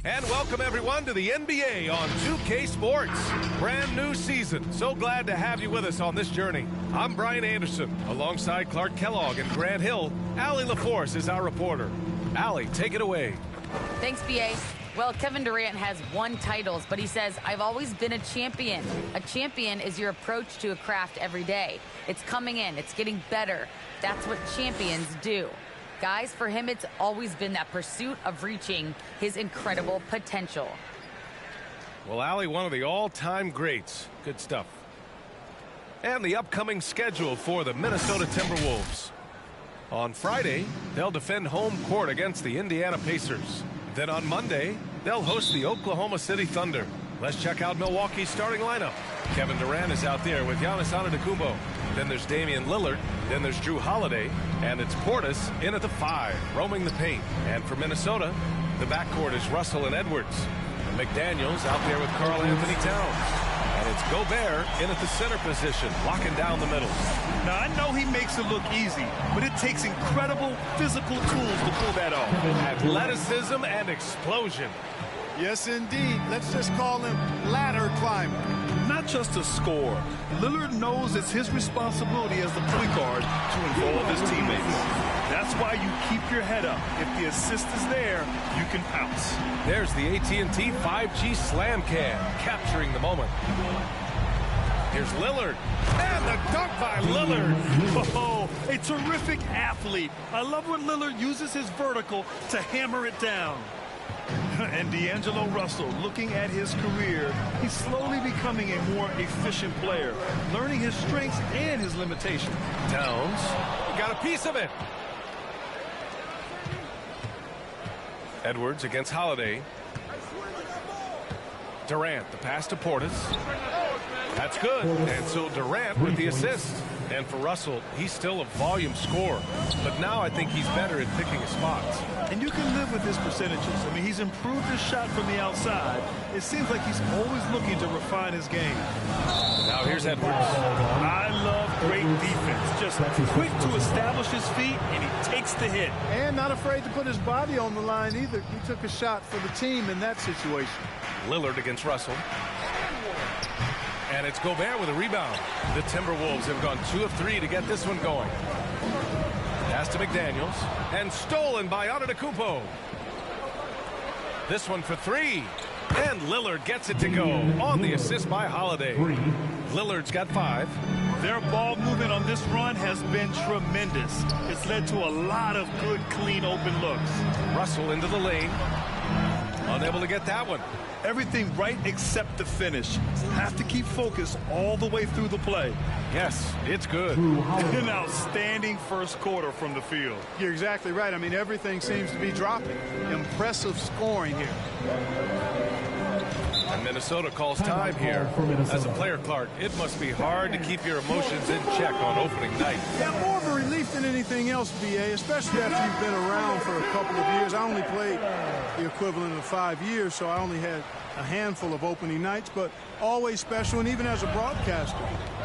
And welcome everyone to the NBA on 2K Sports. Brand new season. So glad to have you with us on this journey. I'm Brian Anderson. Alongside Clark Kellogg and Grant Hill, Allie LaForce is our reporter. Allie, take it away. Thanks, BA. Well, Kevin Durant has won titles, but he says, I've always been a champion. A champion is your approach to a craft every day. It's coming in. It's getting better. That's what champions do. Guys, for him, it's always been that pursuit of reaching his incredible potential. Well, Allie, one of the all-time greats. Good stuff. And the upcoming schedule for the Minnesota Timberwolves. On Friday, they'll defend home court against the Indiana Pacers. Then on Monday, they'll host the Oklahoma City Thunder. Let's check out Milwaukee's starting lineup. Kevin Durant is out there with Giannis Antetokounmpo. Then there's Damian Lillard. Then there's Drew Holiday. And it's Portis in at the 5, roaming the paint. And for Minnesota, the backcourt is Russell and Edwards. McDaniels out there with Karl Anthony Towns. And it's Gobert in at the center position, locking down the middle. Now, I know he makes it look easy, but it takes incredible physical tools to pull that off. Athleticism and explosion. Yes, indeed. Let's just call him ladder climber. Not just a scorer. Lillard knows it's his responsibility as the point guard to involve his teammates. That's why you keep your head up. If the assist is there, you can pounce. There's the AT&T 5G Slam Cam, capturing the moment. Here's Lillard. And the dunk by Lillard. Oh, a terrific athlete. I love when Lillard uses his vertical to hammer it down. And D'Angelo Russell, looking at his career, he's slowly becoming a more efficient player, learning his strengths and his limitations. Towns got a piece of it. Edwards against Holiday. Durant, the pass to Portis. That's good. And so Durant with the assist. And for Russell, he's still a volume scorer. But now I think he's better at picking his spots. And you can live with his percentages. I mean, he's improved his shot from the outside. It seems like he's always looking to refine his game. Now here's Edwards. I love great defense. Just quick to establish his feet, and he takes the hit. And not afraid to put his body on the line either. He took a shot for the team in that situation. Lillard against Russell. And it's Gobert with a rebound. The Timberwolves have gone 2 of 3 to get this one going. Pass to McDaniels. And stolen by Antetokounmpo. This one for 3. And Lillard gets it to go on the assist by Holiday. Lillard's got 5. Their ball movement on this run has been tremendous. It's led to a lot of good, clean, open looks. Russell into the lane. Unable to get that one. Everything right except the finish. Have to keep focused all the way through the play. Yes, it's good. An outstanding first quarter from the field. You're exactly right. I mean, everything seems to be dropping. Impressive scoring here. And Minnesota calls time here. As a player, Clark, it must be hard to keep your emotions in check on opening night. Yeah, more of a relief than anything else, BA, especially after you've been around for a couple of years. I only played the equivalent of 5 years, so I only had a handful of opening nights, but always special. And even as a broadcaster,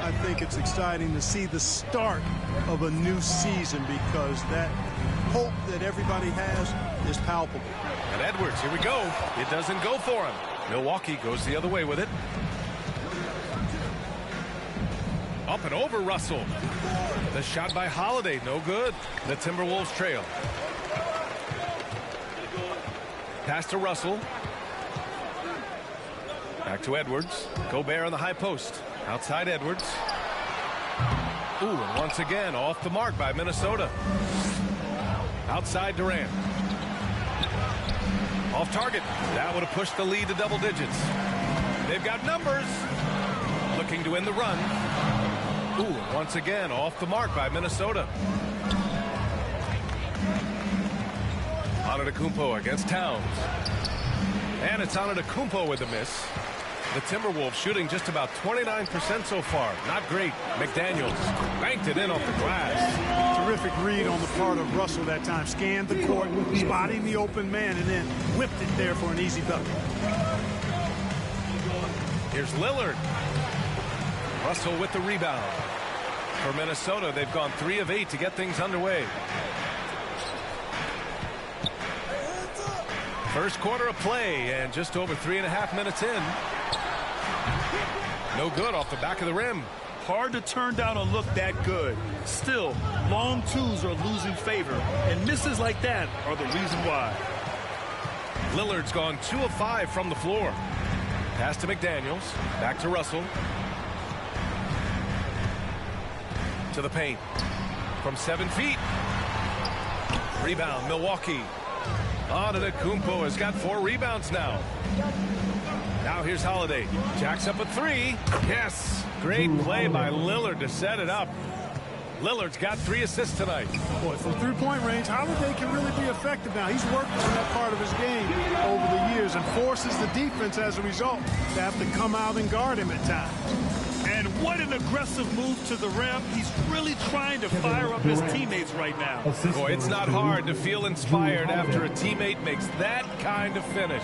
I think it's exciting to see the start of a new season because that hope that everybody has is palpable. And Edwards, here we go. It doesn't go for him. Milwaukee goes the other way with it. Up and over Russell. The shot by Holiday, no good. The Timberwolves trail. Pass to Russell. Back to Edwards. Gobert on the high post. Outside Edwards. Ooh, and once again off the mark by Minnesota. Outside Durant. Off target. That would have pushed the lead to double digits. They've got numbers. Looking to win the run. Ooh, once again off the mark by Minnesota. Antetokounmpo against Towns. And it's Antetokounmpo with a miss. The Timberwolves shooting just about 29% so far. Not great. McDaniels banked it in off the glass. Terrific read on the part of Russell that time. Scanned the court, spotting the open man, and then whipped it there for an easy bucket. Here's Lillard. Russell with the rebound. For Minnesota, they've gone 3 of 8 to get things underway. First quarter of play, and just over 3.5 minutes in. No good off the back of the rim. Hard to turn down a look that good. Still, long twos are losing favor, and misses like that are the reason why. Lillard's gone 2 of 5 from the floor. Pass to McDaniels. Back to Russell. To the paint. From 7 feet. Rebound, Milwaukee. Antetokounmpo has got 4 rebounds now. Now here's Holiday. Jacks up a 3. Yes. Great play by Lillard to set it up. Lillard's got 3 assists tonight. Boy, from three-point range, Holiday can really be effective now. He's worked on that part of his game over the years and forces the defense as a result to have to come out and guard him at times. And what an aggressive move to the rim. He's really trying to fire up his teammates right now. Boy, it's not hard to feel inspired after a teammate makes that kind of finish.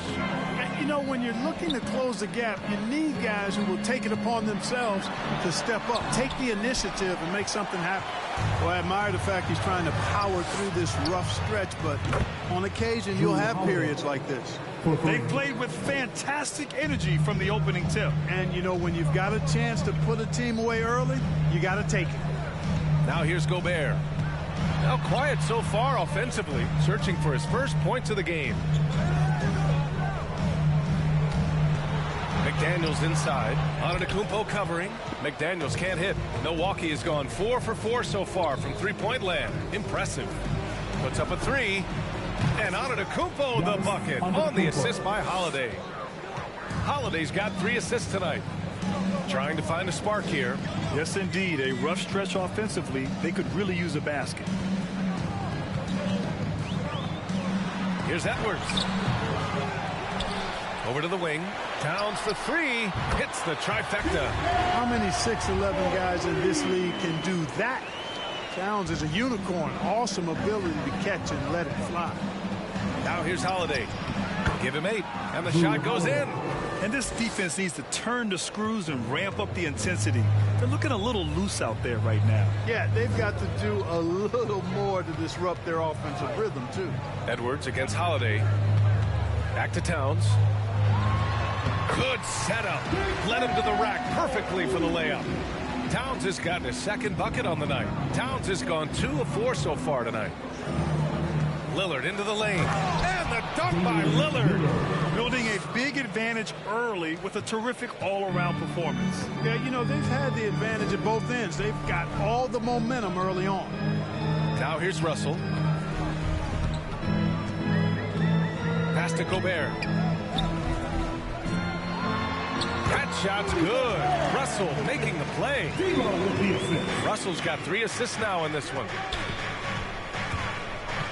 You know, when you're looking to close the gap, you need guys who will take it upon themselves to step up, take the initiative, and make something happen. Well, I admire the fact he's trying to power through this rough stretch, but on occasion, you'll have periods like this. They played with fantastic energy from the opening tip. And, you know, when you've got a chance to put a team away early, you got to take it. Now here's Gobert. Now quiet so far offensively, searching for his first points of the game. McDaniels inside. Antetokounmpo covering. McDaniels can't hit. Milwaukee has gone 4 for 4 so far from three-point land. Impressive. Puts up a 3. And Antetokounmpo the bucket on the assist by Holiday. Holiday's got 3 assists tonight. Trying to find a spark here. Yes, indeed. A rough stretch offensively. They could really use a basket. Here's Edwards. Over to the wing. Towns for 3. Hits the trifecta. How many 6'11" guys in this league can do that? Towns is a unicorn. Awesome ability to catch and let it fly. Now here's Holiday. Give him 8. And the shot goes in. And this defense needs to turn the screws and ramp up the intensity. They're looking a little loose out there right now. Yeah, they've got to do a little more to disrupt their offensive rhythm, too. Edwards against Holiday. Back to Towns. Good setup. Led him to the rack perfectly for the layup. Towns has gotten his second bucket on the night. Towns has gone 2 of 4 so far tonight. Lillard into the lane. And the dunk by Lillard. Building a big advantage early with a terrific all-around performance. Yeah, you know, they've had the advantage at both ends. They've got all the momentum early on. Now here's Russell. Pass to Gobert. That shot's good. Russell making the play. Russell's got 3 assists now in this one.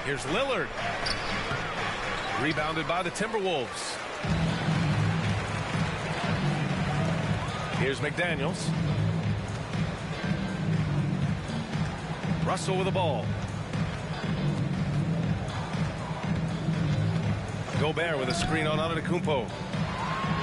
Here's Lillard. Rebounded by the Timberwolves. Here's McDaniels. Russell with the ball. Gobert with a screen on Antetokounmpo.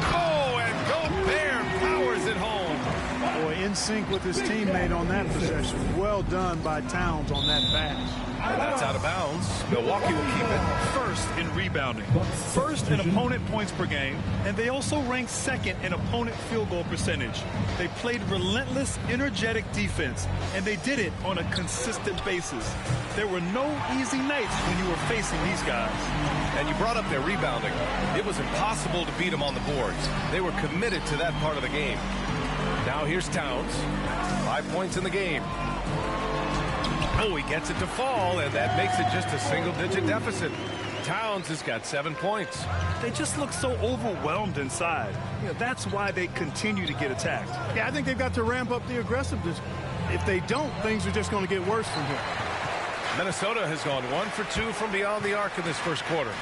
Oh, and Gobert powers it home. Boy, in sync with his teammate on that possession. Well done by Towns on that pass. And that's out of bounds. Milwaukee will keep it. First in rebounding, first in opponent points per game, and they also ranked second in opponent field goal percentage. They played relentless, energetic defense, and they did it on a consistent basis. There were no easy nights when you were facing these guys. And you brought up their rebounding. It was impossible to beat them on the boards. They were committed to that part of the game. Now here's Towns. 5 points in the game. Oh, he gets it to fall, and that makes it just a single-digit deficit. Towns has got 7 points. They just look so overwhelmed inside. You know, that's why they continue to get attacked. Yeah, I think they've got to ramp up the aggressiveness. If they don't, things are just going to get worse from here. Minnesota has gone 1 for 2 from beyond the arc in this first quarter.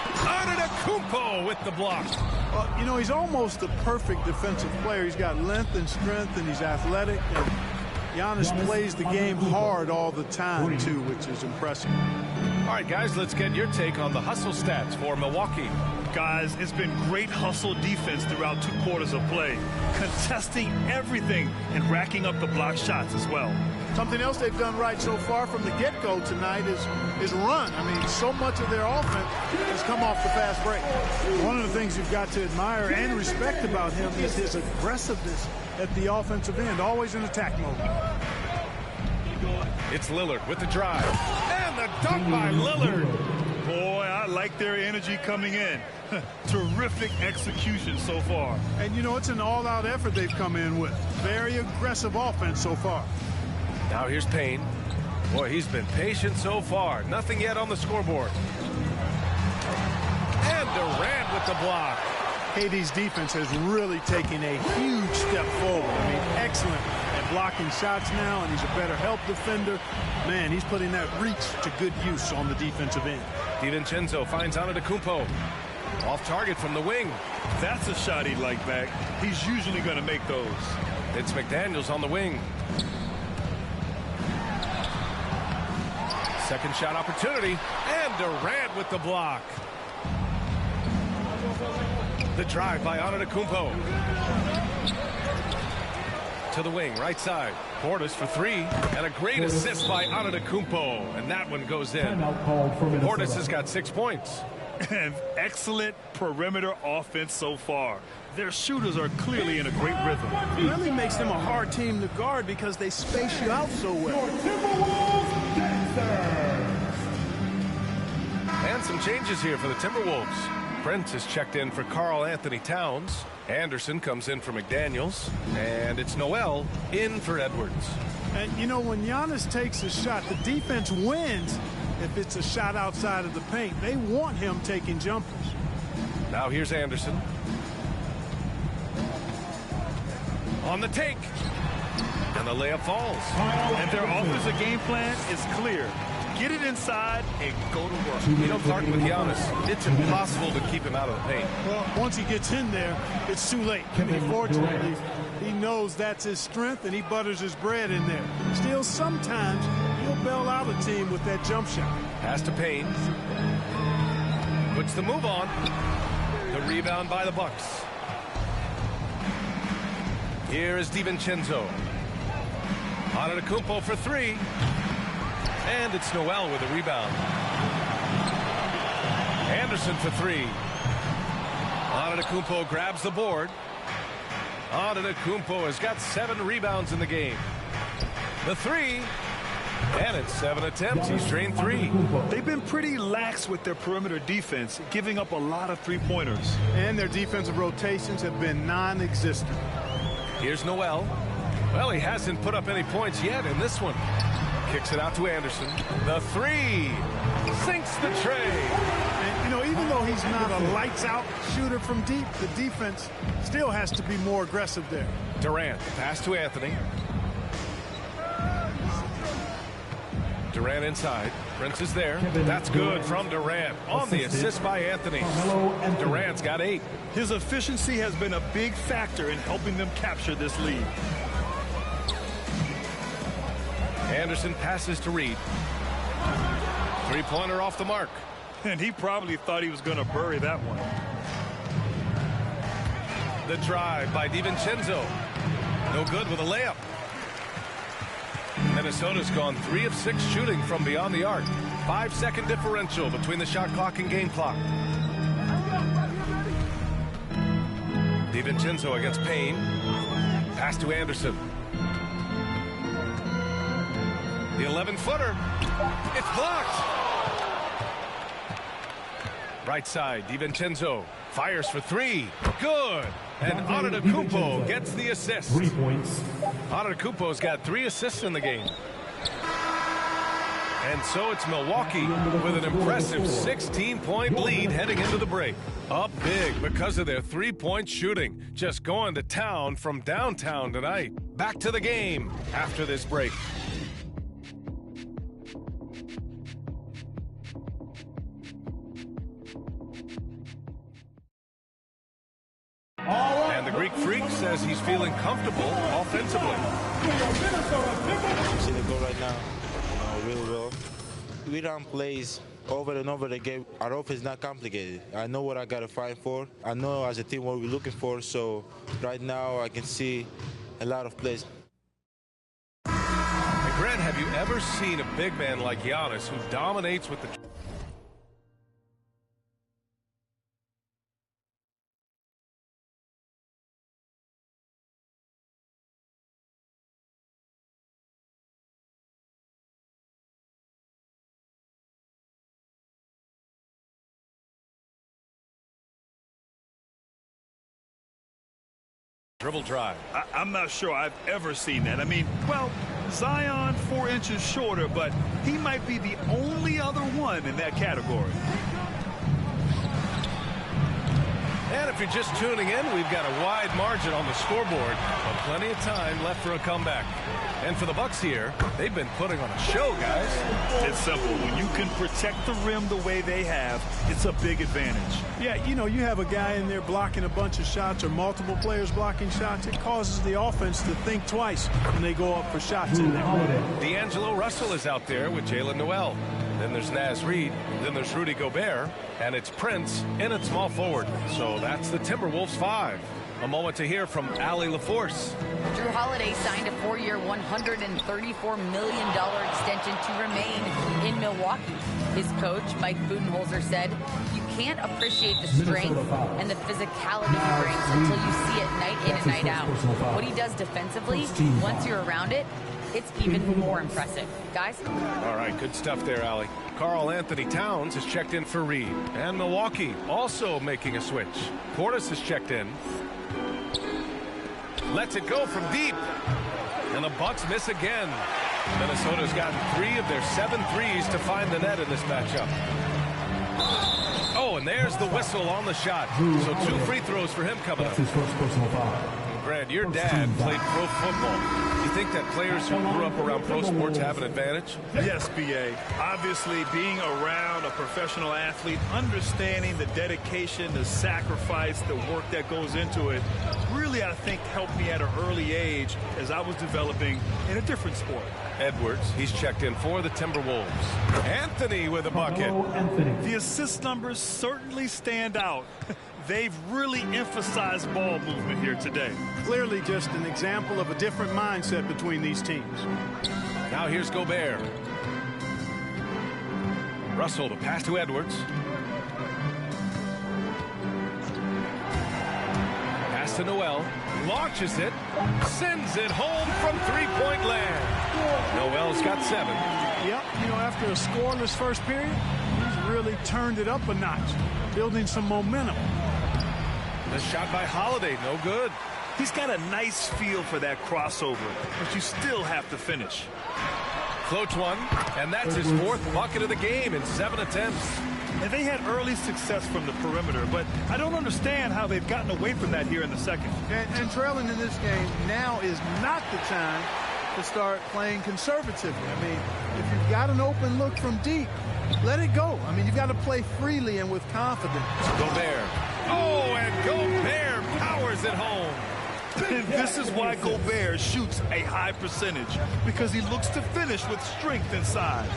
Antetokounmpo with the block. Well, you know, he's almost the perfect defensive player. He's got length and strength, and he's athletic. And Giannis plays the game hard all the time, too, which is impressive. All right, guys, let's get your take on the hustle stats for Milwaukee. Guys, it's been great hustle defense throughout 2 quarters of play, contesting everything and racking up the block shots as well. Something else they've done right so far from the get-go tonight is run. I mean, so much of their offense has come off the fast break. One of the things you've got to admire and respect about him is his aggressiveness at the offensive end, always in attack mode. It's Lillard with the drive. And the dunk by Lillard. Boy, I like their energy coming in. Terrific execution so far. And, you know, it's an all-out effort they've come in with. Very aggressive offense so far. Now here's Payne. Boy, he's been patient so far. Nothing yet on the scoreboard. And Durant with the block. KD's defense has really taken a huge step forward. I mean, excellent at blocking shots now, and he's a better help defender. Man, he's putting that reach to good use on the defensive end. DiVincenzo finds Antetokounmpo. Off target from the wing. That's a shot he'd like back. He's usually going to make those. It's McDaniels on the wing. Second shot opportunity. And Durant with the block. The drive by Antetokounmpo. To the wing, right side. Portis for 3. And a great assist by Antetokounmpo. And that one goes in. Portis has got 6 points. And excellent perimeter offense so far. Their shooters are clearly in a great rhythm. It really makes them a hard team to guard because they space you out so well. And some changes here for the Timberwolves. Prince is checked in for Karl Anthony Towns. Anderson comes in for McDaniels. And it's Noel in for Edwards. And, you know, when Giannis takes a shot, the defense wins if it's a shot outside of the paint. They want him taking jumpers. Now here's Anderson. On the take. And the layup falls. And their offensive game plan is clear. Get it inside and go to work. You know, Clark, with Giannis, it's impossible to keep him out of the paint. Well, once he gets in there, it's too late. Fortunately, he knows that's his strength, and he butters his bread in there. Still, sometimes he'll bail out a team with that jump shot. Pass to Payne. Puts the move on. The rebound by the Bucks. Here is DiVincenzo. Antetokounmpo for 3. And it's Noel with a rebound. Anderson for 3. Antetokounmpo grabs the board. Antetokounmpo has got 7 rebounds in the game. The 3. And it's 7 attempts. He's drained 3. They've been pretty lax with their perimeter defense, giving up a lot of three-pointers. And their defensive rotations have been non-existent. Here's Noel. Well, he hasn't put up any points yet in this one. Kicks it out to Anderson. The 3. Sinks the tray. And, you know, even though he's not a lights-out shooter from deep, the defense still has to be more aggressive there. Durant, pass to Anthony. Durant inside. Prince is there. That's good from Durant. On the assist by Anthony. Durant's got 8. His efficiency has been a big factor in helping them capture this lead. Anderson passes to Reed. Three-pointer off the mark. And he probably thought he was going to bury that one. The drive by DiVincenzo. No good with a layup. Minnesota's gone 3 of 6 shooting from beyond the arc. 5-second differential between the shot clock and game clock. DiVincenzo against Payne. Pass to Anderson. The 11-footer. It's blocked. Right side, DiVincenzo fires for 3. Good. And Antetokounmpo gets the assist. 3 points. Antetokounmpo's got 3 assists in the game. And so it's Milwaukee with an impressive 16-point lead heading into the break. Up big because of their three-point shooting. Just going to town from downtown tonight. Back to the game after this break. And the Greek Freak says he's feeling comfortable offensively. I'm seeing it go right now, really well. We run plays over and over again. Our offense is not complicated. I know what I got to fight for. I know as a team what we're looking for. So right now I can see a lot of plays. And Grant, have you ever seen a big man like Giannis who dominates with the... dribble drive. I'm not sure I've ever seen that. I mean, well, Zion 4 inches shorter, but he might be the only other one in that category. And if you're just tuning in, we've got a wide margin on the scoreboard, but plenty of time left for a comeback. And for the Bucks here, they've been putting on a show, guys. It's simple. When you can protect the rim the way they have, it's a big advantage. Yeah, you know, you have a guy in there blocking a bunch of shots or multiple players blocking shots. It causes the offense to think twice when they go up for shots in there. D'Angelo Russell is out there with Jalen Noel. Then there's Naz Reid. Then there's Rudy Gobert. And it's Prince in at small forward. So that's the Timberwolves 5. A moment to hear from Allie LaForce. Drew Holiday signed a 4-year, $134 million extension to remain in Milwaukee. His coach, Mike Budenholzer, said, "You can't appreciate the strength and the physicality he brings until you see it night in and night out. What he does defensively, once you're around it, it's even more impressive." Guys? All right, good stuff there, Allie. Karl Anthony Towns has checked in for Reed. And Milwaukee also making a switch. Portis has checked in. Lets it go from deep. And the Bucks miss again. Minnesota's gotten 3 of their 7 threes to find the net in this matchup. Oh, and there's the whistle on the shot. So 2 free throws for him coming up. That's his first personal foul. Brad, your dad played pro football. Do you think that players who grew up around pro sports have an advantage? Yes, B.A. Obviously, being around a professional athlete, understanding the dedication, the sacrifice, the work that goes into it, really, I think, helped me at an early age as I was developing in a different sport. Edwards, he's checked in for the Timberwolves. Anthony with a bucket. The assist numbers certainly stand out. They've really emphasized ball movement here today. Clearly just an example of a different mindset between these teams. Now here's Gobert. Russell, the pass to Edwards. Pass to Noel. Launches it. Sends it home from three-point land. Noel's got 7. Yep, you know, after a scoreless first period, he's really turned it up a notch, building some momentum. The shot by Holiday, no good. He's got a nice feel for that crossover, but you still have to finish. Floats one, and that's his 4th bucket of the game in 7 attempts. And they had early success from the perimeter, but I don't understand how they've gotten away from that here in the second. And trailing in this game, now is not the time to start playing conservatively. I mean, if you've got an open look from deep, let it go. I mean, you've got to play freely and with confidence. Gobert. Oh, and Gobert powers it home. And this is why Gobert shoots a high percentage, because he looks to finish with strength inside.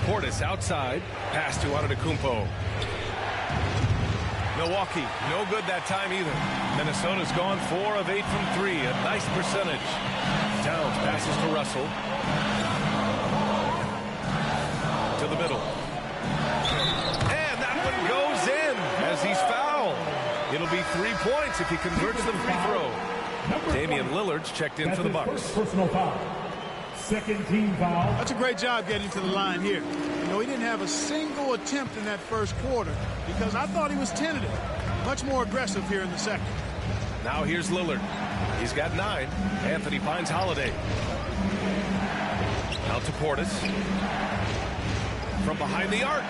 Portis outside. Pass to Antetokounmpo. Milwaukee, no good that time either. Minnesota's gone 4 of 8 from 3. A nice percentage. Towns passes to Russell. To the middle. And that one goes in as he's fouled. It'll be 3 points if he converts the free throw. Damian Lillard's checked in for the Bucks. Personal foul. Second team foul. That's a great job getting to the line here. You know, he didn't have a single attempt in that first quarter because I thought he was tentative. Much more aggressive here in the second. Now here's Lillard. He's got 9. Anthony finds Holiday. Out to Portis. From behind the arc.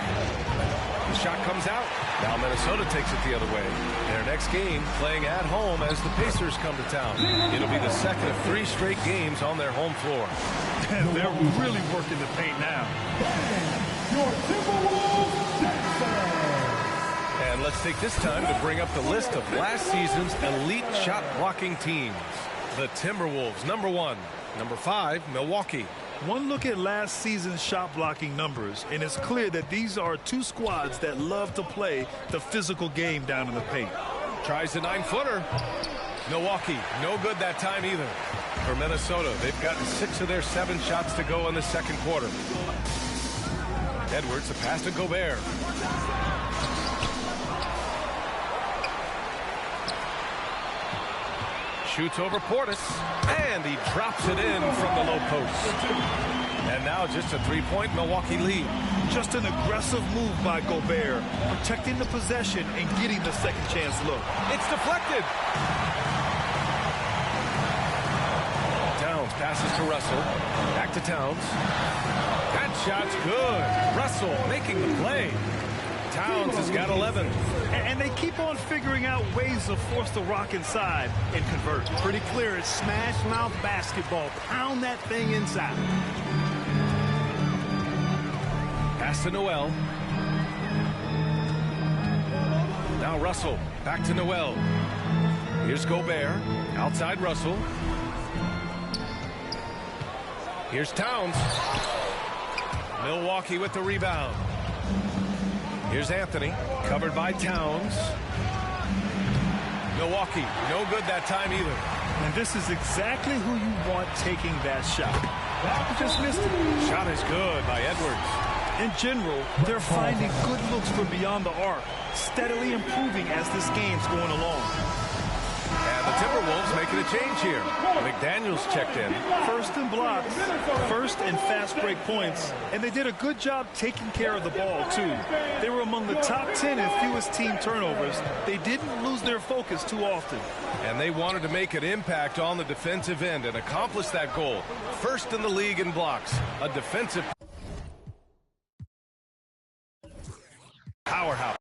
The shot comes out. Now Minnesota takes it the other way. Their next game playing at home as the Pacers come to town. It'll be the second of 3 straight games on their home floor. And they're really working the paint now. Your Timberwolves Jackson. And let's take this time to bring up the list of last season's elite shot blocking teams. The Timberwolves, number 1. Number 5, Milwaukee. One look at last season's shot blocking numbers, and it's clear that these are 2 squads that love to play the physical game down in the paint. Tries the 9-footer. Milwaukee, no good that time either. For Minnesota, they've gotten 6 of their 7 shots to go in the second quarter. Edwards, a pass to Gobert. Shoots over Portis, and he drops it in from the low post. And now just a 3-point Milwaukee lead. Just an aggressive move by Gobert, protecting the possession and getting the second chance look. It's deflected. Towns passes to Russell. Back to Towns. That shot's good. Russell making the play. Towns has got 11. And they keep on figuring out ways to force the rock inside and convert. Pretty clear. It's smash mouth basketball. Pound that thing inside. Pass to Noel. Now Russell. Back to Noel. Here's Gobert. Outside Russell. Here's Towns. Milwaukee with the rebound. Here's Anthony, covered by Towns. Milwaukee, no good that time either. And this is exactly who you want taking that shot. Just missed it. Shot is good by Edwards. In general, they're finding good looks from beyond the arc, steadily improving as this game's going along. And the Timberwolves making a change here. McDaniels checked in. First in blocks, first in fast break points, and they did a good job taking care of the ball, too. They were among the top 10 in fewest team turnovers. They didn't lose their focus too often. And they wanted to make an impact on the defensive end and accomplish that goal. First in the league in blocks. A defensive powerhouse.